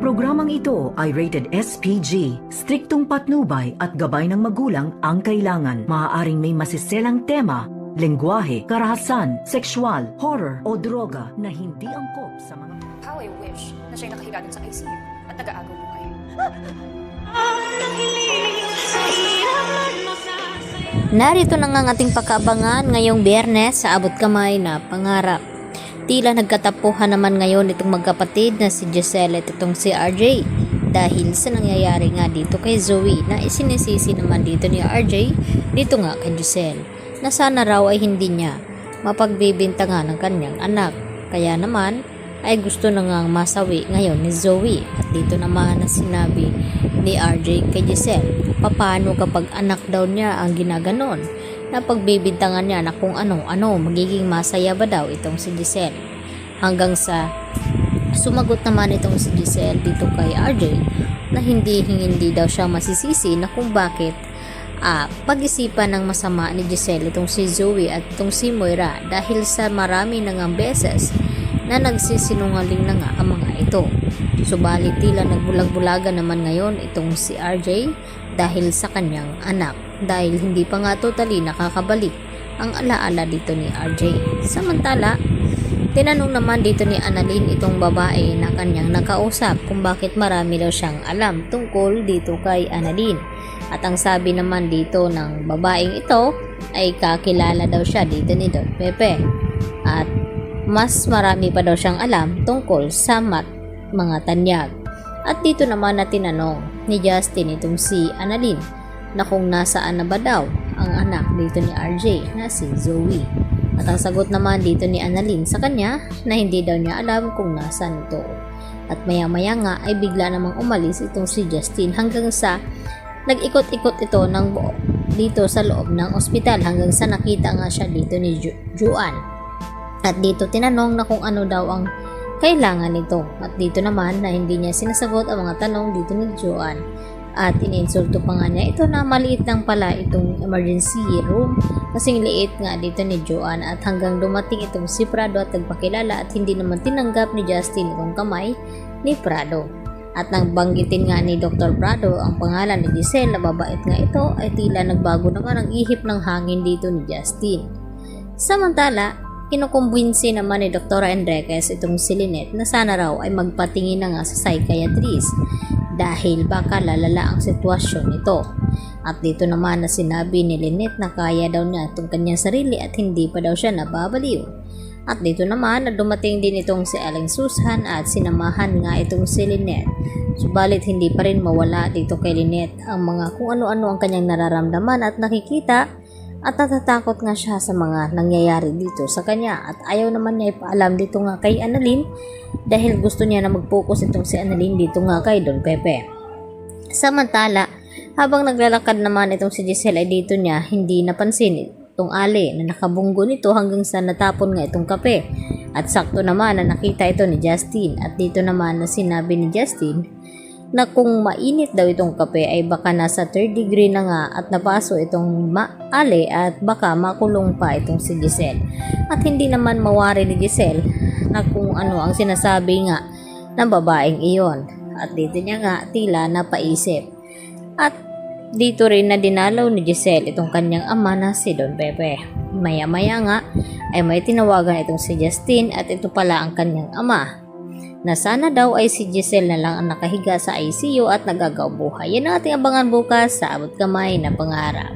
programang ito ay rated SPG. Striktong patnubay at gabay ng magulang ang kailangan. Maaaring may masiselang tema, lengguwahe, karahasan, sexual, horror o droga na hindi angkop sa mga... How I wish na siya'y nakahiga dun sa ICU at nag-aagaw buhay. Narito na nga ang ating pakaabangan ngayong Biyernes sa Abot Kamay na Pangarap. Tila nagkatapuhan naman ngayon itong magkapatid na si Giselle at itong si RJ dahil sa nangyayari nga dito kay Zoe na isinisisi naman dito ni RJ dito nga kay Giselle na sana raw ay hindi niya mapagbibintangan ng kanyang anak. Kaya naman ay gusto na ngang masawi ngayon ni Zoe at dito naman na sinabi ni RJ kay Giselle paano kapag anak daw niya ang ginaganon na pagbibintangan niya na kung ano-ano, magiging masaya ba daw itong si Giselle. Hanggang sa sumagot naman itong si Giselle dito kay RJ na hindi daw siya masisisi na kung bakit pag-isipan ng masama ni Giselle itong si Zoe at itong si Moira dahil sa marami na ngang beses na nagsisinungaling na nga ang mga ito. Subalit tila nagbulag-bulagan naman ngayon itong si RJ dahil sa kanyang anak dahil hindi pa nga totally nakakabalik ang alaala dito ni RJ. Samantala, tinanong naman dito ni Annalyn itong babae na kanyang nakausap kung bakit marami daw siyang alam tungkol dito kay Annalyn. At ang sabi naman dito ng babaeng ito ay kakilala daw siya dito ni Don Pepe. At mas marami pa daw siyang alam tungkol sa mga tanyag. At dito naman na tinanong ni Justin itong si Annalyn na kung nasaan na ba daw ang anak dito ni RJ na si Zoe. At ang sagot naman dito ni Annalyn sa kanya na hindi daw niya alam kung nasaan ito. At maya-maya nga ay bigla namang umalis itong si Justin hanggang sa nag-ikot-ikot ito dito sa loob ng ospital hanggang sa nakita nga siya dito ni Juan. At dito tinanong na kung ano daw ang kailangan nito. At dito naman na hindi niya sinasagot ang mga tanong dito ni Juan. At ininsulto pa nga niya ito na maliit lang pala itong emergency room kasing liit nga dito ni Joanne at hanggang dumating itong si Prado at nagpakilala at hindi naman tinanggap ni Justin itong kamay ni Prado. At nang banggitin nga ni Dr. Prado ang pangalan ni Giselle na babait nga ito ay tila nagbago naman ang ihip ng hangin dito ni Justin. Samantala, kinukumbinsi naman ni Dr. Enriquez itong si Lynette na sana raw ay magpatingin na nga sa psychiatrist dahil baka lalala ang sitwasyon nito. At dito naman na sinabi ni Lynette na kaya daw niya itong kanyang sarili at hindi pa daw siya nababaliw. At dito naman na dumating din itong si Aling Susan at sinamahan nga itong si Lynette. Subalit hindi pa rin mawala dito kay Lynette ang mga kung ano-ano ang kanyang nararamdaman at nakikita at natatakot nga siya sa mga nangyayari dito sa kanya at ayaw naman niya ipaalam dito nga kay Annalyn dahil gusto niya na mag-focus itong si Annalyn dito nga kay Don Pepe. Samantala, habang naglalakad naman itong si Giselle ay dito niya hindi napansin itong Ali na nakabunggo nito hanggang sa natapon nga itong kape. At sakto naman na nakita ito ni Justin at dito naman na sinabi ni Justin na kung mainit daw itong kape ay baka nasa 3rd degree na nga at napaso itong Ali at baka makulong pa itong si Giselle. At hindi naman mawari ni Giselle na kung ano ang sinasabi nga ng babaeng iyon. At dito niya nga tila napaisip. At dito rin na dinalaw ni Giselle itong kanyang ama na si Don Pepe. Maya-maya nga ay may tinawagan itong si Justin at ito pala ang kanyang ama na sana daw ay si Giselle na lang ang nakahiga sa ICU at nagagaw buhay. Yan ang ating abangan bukas sa Abot Kamay na Pangarap.